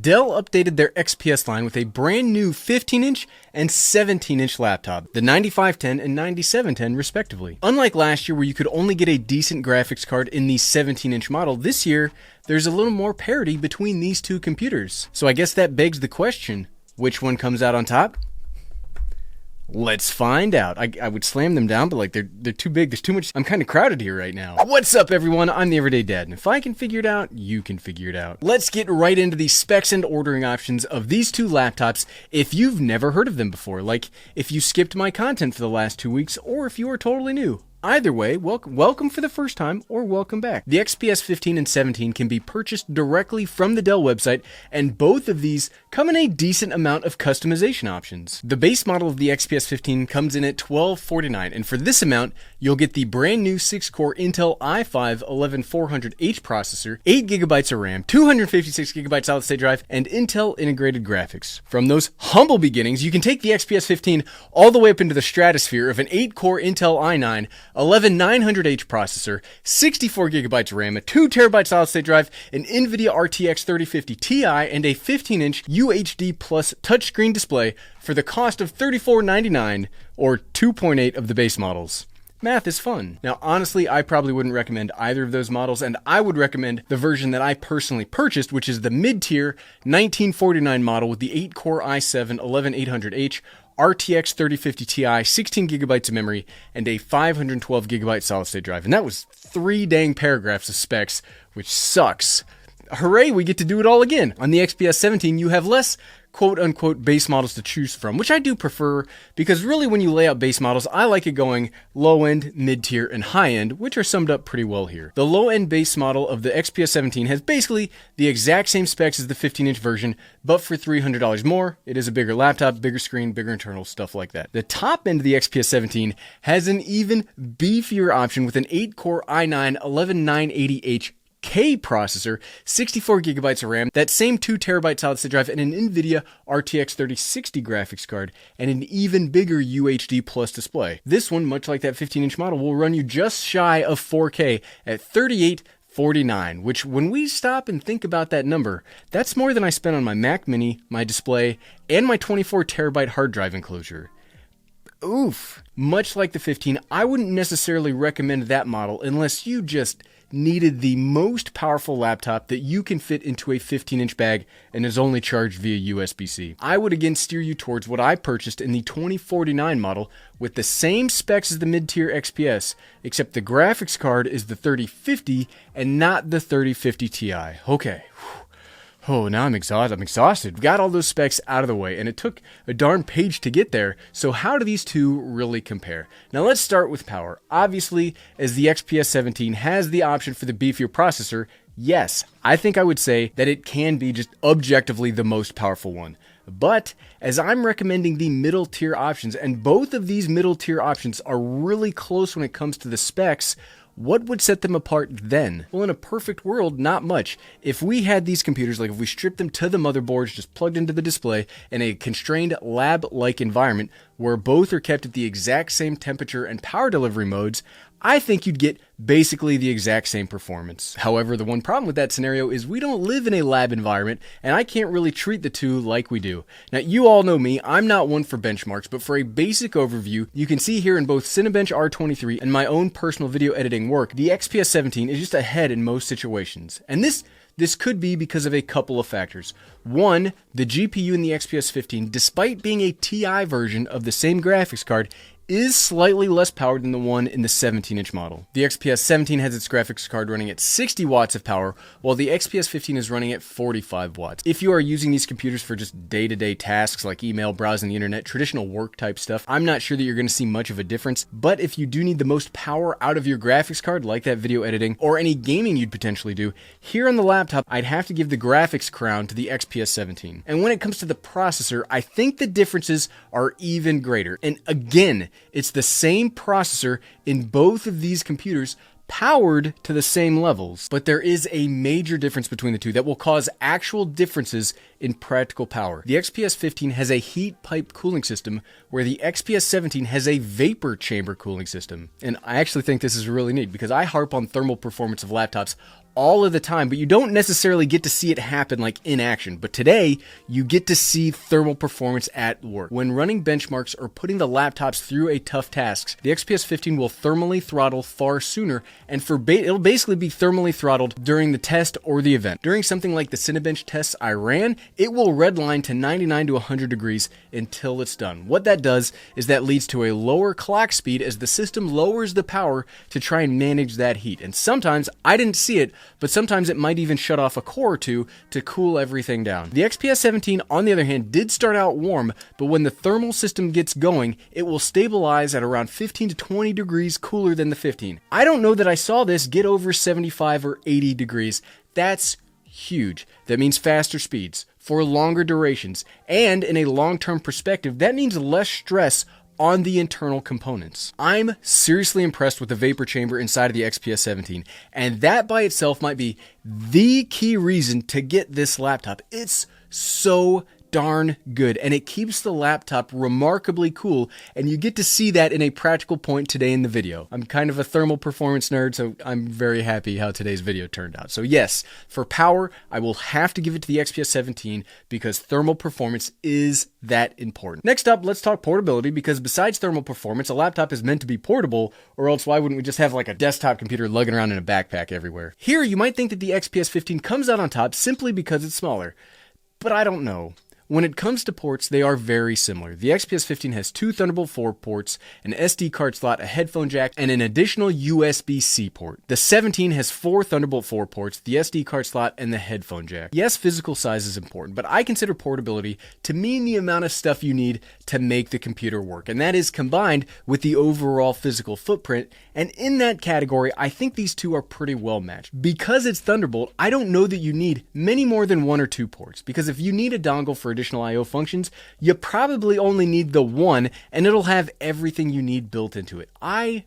Dell updated their XPS line with a brand new 15-inch and 17-inch laptop, the 9510 and 9710 respectively. Unlike last year where you could only get a decent graphics card in the 17-inch model, this year there's a little more parity between these two computers. So I guess that begs the question, which one comes out on top? Let's find out. I would slam them down, but like they're too big. There's too much. I'm kind of crowded here right now. What's up, everyone? I'm the Everyday Dad, and if I can figure it out, you can figure it out. Let's get right into the specs and ordering options of these two laptops if you've never heard of them before, like if you skipped my content for the last 2 weeks, or if you are totally new. Either way, welcome for the first time or welcome back. The XPS 15 and 17 can be purchased directly from the Dell website, and both of these come in a decent amount of customization options. The base model of the XPS 15 comes in at $1249, and for this amount, you'll get the brand new 6-core Intel i5-11400H processor, 8GB of RAM, 256GB solid state drive, and Intel integrated graphics. From those humble beginnings, you can take the XPS 15 all the way up into the stratosphere of an 8-core Intel i9 11900H processor, 64GB of RAM, a 2TB solid state drive, an NVIDIA RTX 3050 Ti, and a 15-inch UHD Plus touchscreen display for the cost of $34.99 or 2.8 of the base models. Math is fun. Now, honestly, I probably wouldn't recommend either of those models, and I would recommend the version that I personally purchased, which is the mid-tier 1949 model with the 8-core i7-11800H, RTX 3050 Ti, 16GB of memory, and a 512GB solid state drive. And that was 3 dang paragraphs of specs, which sucks. Hooray, we get to do it all again. On the XPS 17, you have less quote-unquote base models to choose from, which I do prefer, because really when you lay out base models, I like it going low-end, mid-tier, and high-end, which are summed up pretty well here. The low-end base model of the XPS 17 has basically the exact same specs as the 15-inch version, but for $300 more. It is a bigger laptop, bigger screen, bigger internals, stuff like that. The top end of the XPS 17 has an even beefier option with an 8-core i9-11980H K processor, 64GB of RAM, that same 2TB solid state drive, and an NVIDIA RTX 3060 graphics card, and an even bigger UHD Plus display. This one, much like that 15-inch model, will run you just shy of 4K at $38.49, which when we stop and think about that number, that's more than I spent on my Mac Mini, my display, and my 24TB hard drive enclosure. Oof. Much like the 15, I wouldn't necessarily recommend that model unless you just needed the most powerful laptop that you can fit into a 15-inch bag and is only charged via USB-C. I would again steer you towards what I purchased in the 2049 model with the same specs as the mid-tier XPS, except the graphics card is the 3050 and not the 3050 Ti. Okay. Oh, now I'm exhausted. Got all those specs out of the way, and it took a darn page to get there, so how do these two really compare? Now let's start with power. Obviously, as the XPS 17 has the option for the beefier processor, yes, I think I would say that it can be just objectively the most powerful one. But as I'm recommending the middle tier options, and both of these middle tier options are really close when it comes to the specs, what would set them apart then? Well, in a perfect world, not much. If we had these computers, like if we stripped them to the motherboards, just plugged into the display in a constrained lab-like environment where both are kept at the exact same temperature and power delivery modes, I think you'd get basically the exact same performance. However, the one problem with that scenario is we don't live in a lab environment, and I can't really treat the two like we do. Now, you all know me, I'm not one for benchmarks, but for a basic overview, you can see here in both Cinebench R23 and my own personal video editing work, the XPS 17 is just ahead in most situations. And this could be because of a couple of factors. One, the GPU in the XPS 15, despite being a Ti version of the same graphics card, is slightly less powered than the one in the 17-inch model. The XPS 17 has its graphics card running at 60 watts of power, while the XPS 15 is running at 45 watts. If you are using these computers for just day-to-day tasks like email, browsing the internet, traditional work type stuff, I'm not sure that you're going to see much of a difference, but if you do need the most power out of your graphics card, like that video editing, or any gaming you'd potentially do, here on the laptop, I'd have to give the graphics crown to the XPS 17. And when it comes to the processor, I think the differences are even greater. And again, it's the same processor in both of these computers, powered to the same levels, but there is a major difference between the two that will cause actual differences in practical power. The XPS 15 has a heat pipe cooling system, where the XPS 17 has a vapor chamber cooling system. And I actually think this is really neat because I harp on thermal performance of laptops all of the time, but you don't necessarily get to see it happen like in action. But today, you get to see thermal performance at work. When running benchmarks or putting the laptops through a tough task, the XPS 15 will thermally throttle far sooner, and it'll basically be thermally throttled during the test or the event. During something like the Cinebench tests I ran, it will redline to 99 to 100 degrees until it's done. What that does is that leads to a lower clock speed as the system lowers the power to try and manage that heat. And sometimes, I didn't see it, but sometimes it might even shut off a core or two to cool everything down. The XPS 17, on the other hand, did start out warm, but when the thermal system gets going, it will stabilize at around 15 to 20 degrees cooler than the 15. I don't know that I saw this get over 75 or 80 degrees. That's huge. That means faster speeds, for longer durations, and in a long-term perspective, that means less stress on the internal components. I'm seriously impressed with the vapor chamber inside of the XPS 17, and that by itself might be the key reason to get this laptop. It's so darn good, and it keeps the laptop remarkably cool, and you get to see that in a practical point today in the video. I'm kind of a thermal performance nerd, so I'm very happy how today's video turned out. So yes, for power, I will have to give it to the XPS 17 because thermal performance is that important. Next up, let's talk portability, because besides thermal performance, a laptop is meant to be portable, or else why wouldn't we just have like a desktop computer lugging around in a backpack everywhere? Here, you might think that the XPS 15 comes out on top simply because it's smaller, but I don't know. When it comes to ports, they are very similar. The XPS 15 has 2 Thunderbolt 4 ports, an SD card slot, a headphone jack, and an additional USB-C port. The 17 has 4 Thunderbolt 4 ports, the SD card slot, and the headphone jack. Yes, physical size is important, but I consider portability to mean the amount of stuff you need to make the computer work, and that is combined with the overall physical footprint, and in that category, I think these two are pretty well matched. Because it's Thunderbolt, I don't know that you need many more than 1 or 2 ports, because if you need a dongle for additional I/O functions, you probably only need the one, and it'll have everything you need built into it. I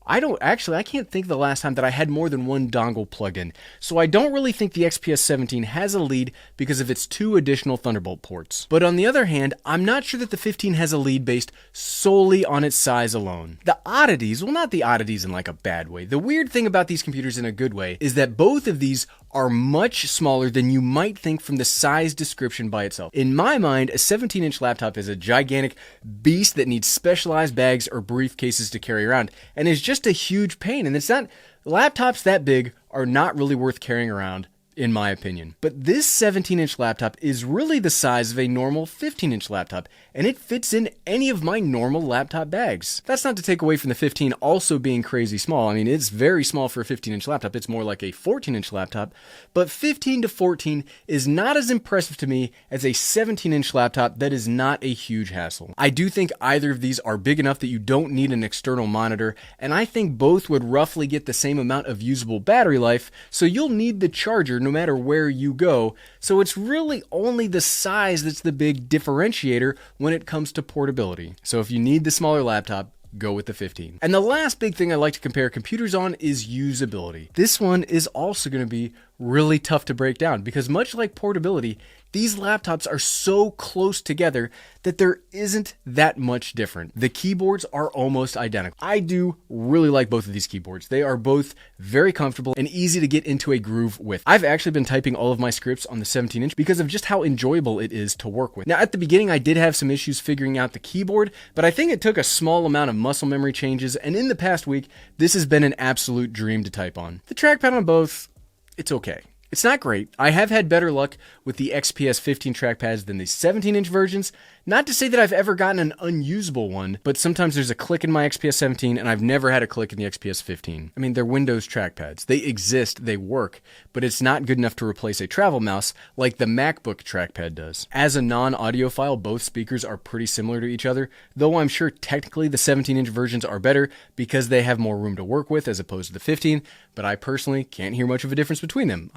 can't think of the last time that I had more than 1 dongle plug-in, so I don't really think the XPS 17 has a lead because of its 2 additional Thunderbolt ports. But on the other hand, I'm not sure that the 15 has a lead based solely on its size alone. The oddities, well, not the oddities in like a bad way. The weird thing about these computers in a good way is that both of these are much smaller than you might think from the size description by itself. In my mind, a 17-inch laptop is a gigantic beast that needs specialized bags or briefcases to carry around, and is just a huge pain. And laptops that big are not really worth carrying around, in my opinion. But this 17-inch laptop is really the size of a normal 15-inch laptop, and it fits in any of my normal laptop bags. That's not to take away from the 15 also being crazy small. I mean, it's very small for a 15-inch laptop. It's more like a 14-inch laptop, but 15 to 14 is not as impressive to me as a 17-inch laptop that is not a huge hassle. I do think either of these are big enough that you don't need an external monitor, and I think both would roughly get the same amount of usable battery life, so you'll need the charger no matter where you go. So it's really only the size that's the big differentiator when it comes to portability. So if you need the smaller laptop, go with the 15. And the last big thing I like to compare computers on is usability. This one is also going to be really tough to break down because much like portability, these laptops are so close together that there isn't that much different. The keyboards are almost identical. I do really like both of these keyboards. They are both very comfortable and easy to get into a groove with. I've actually been typing all of my scripts on the 17-inch because of just how enjoyable it is to work with. Now, at the beginning, I did have some issues figuring out the keyboard, but I think it took a small amount of muscle memory changes, and in the past week, this has been an absolute dream to type on. The trackpad on both, it's okay. It's not great. I have had better luck with the XPS 15 trackpads than the 17-inch versions. Not to say that I've ever gotten an unusable one, but sometimes there's a click in my XPS 17 and I've never had a click in the XPS 15. I mean, they're Windows trackpads. They exist, they work, but it's not good enough to replace a travel mouse like the MacBook trackpad does. As a non-audiophile, both speakers are pretty similar to each other, though I'm sure technically the 17-inch versions are better because they have more room to work with as opposed to the 15, but I personally can't hear much of a difference between them.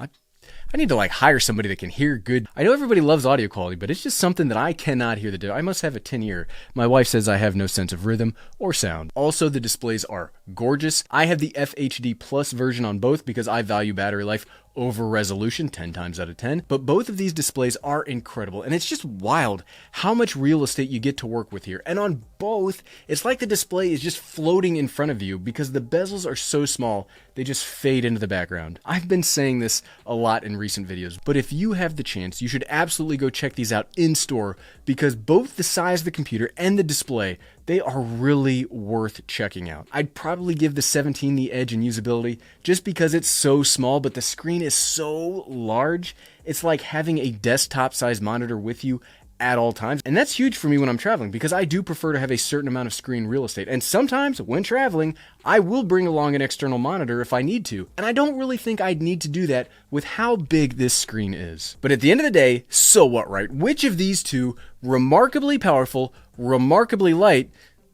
I need to hire somebody that can hear good. I know everybody loves audio quality, but it's just something that I cannot hear the difference. I must have a 10 ear. My wife says I have no sense of rhythm or sound. Also, the displays are gorgeous. I have the FHD Plus version on both because I value battery life over resolution, 10 times out of 10, but both of these displays are incredible, and it's just wild how much real estate you get to work with here. And on both, it's like the display is just floating in front of you because the bezels are so small, they just fade into the background. I've been saying this a lot in recent videos, but if you have the chance, you should absolutely go check these out in store because both the size of the computer and the display, they are really worth checking out. I'd probably give the 17 the edge in usability just because it's so small, but the screen is so large. It's like having a desktop size monitor with you at all times. And that's huge for me when I'm traveling because I do prefer to have a certain amount of screen real estate. And sometimes when traveling, I will bring along an external monitor if I need to. And I don't really think I'd need to do that with how big this screen is. But at the end of the day, so what, right? Which of these two remarkably powerful, remarkably light,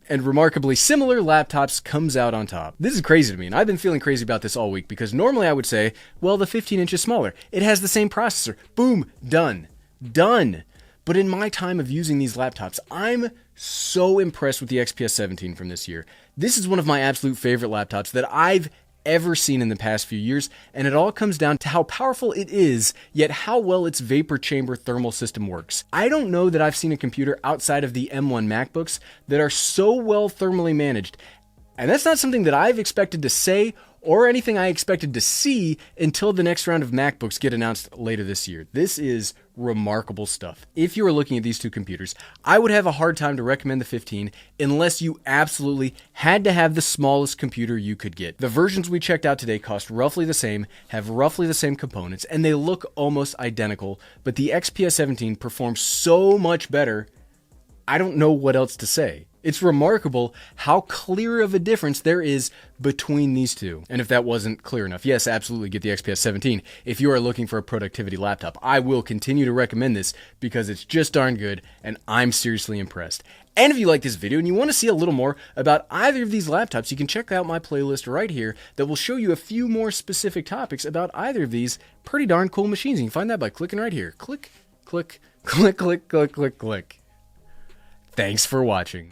and remarkably similar laptops comes out on top? This is crazy to me, and I've been feeling crazy about this all week because normally I would say, well, the 15-inch is smaller. It has the same processor. Boom, done. Done. But in my time of using these laptops, I'm so impressed with the XPS 17 from this year. This is one of my absolute favorite laptops that I've ever seen in the past few years, and it all comes down to how powerful it is, yet how well its vapor chamber thermal system works. I don't know that I've seen a computer outside of the M1 MacBooks that are so well thermally managed, and that's not something that I've expected to say or anything I expected to see until the next round of MacBooks get announced later this year. This is remarkable stuff. If you were looking at these two computers, I would have a hard time to recommend the 15 unless you absolutely had to have the smallest computer you could get. The versions we checked out today cost roughly the same, have roughly the same components, and they look almost identical, but the XPS 17 performs so much better, I don't know what else to say. It's remarkable how clear of a difference there is between these two. And if that wasn't clear enough, yes, absolutely get the XPS 17 if you are looking for a productivity laptop. I will continue to recommend this because it's just darn good and I'm seriously impressed. And if you like this video and you want to see a little more about either of these laptops, you can check out my playlist right here that will show you a few more specific topics about either of these pretty darn cool machines. You can find that by clicking right here. Click, click, click, click, click, click, click. Thanks for watching.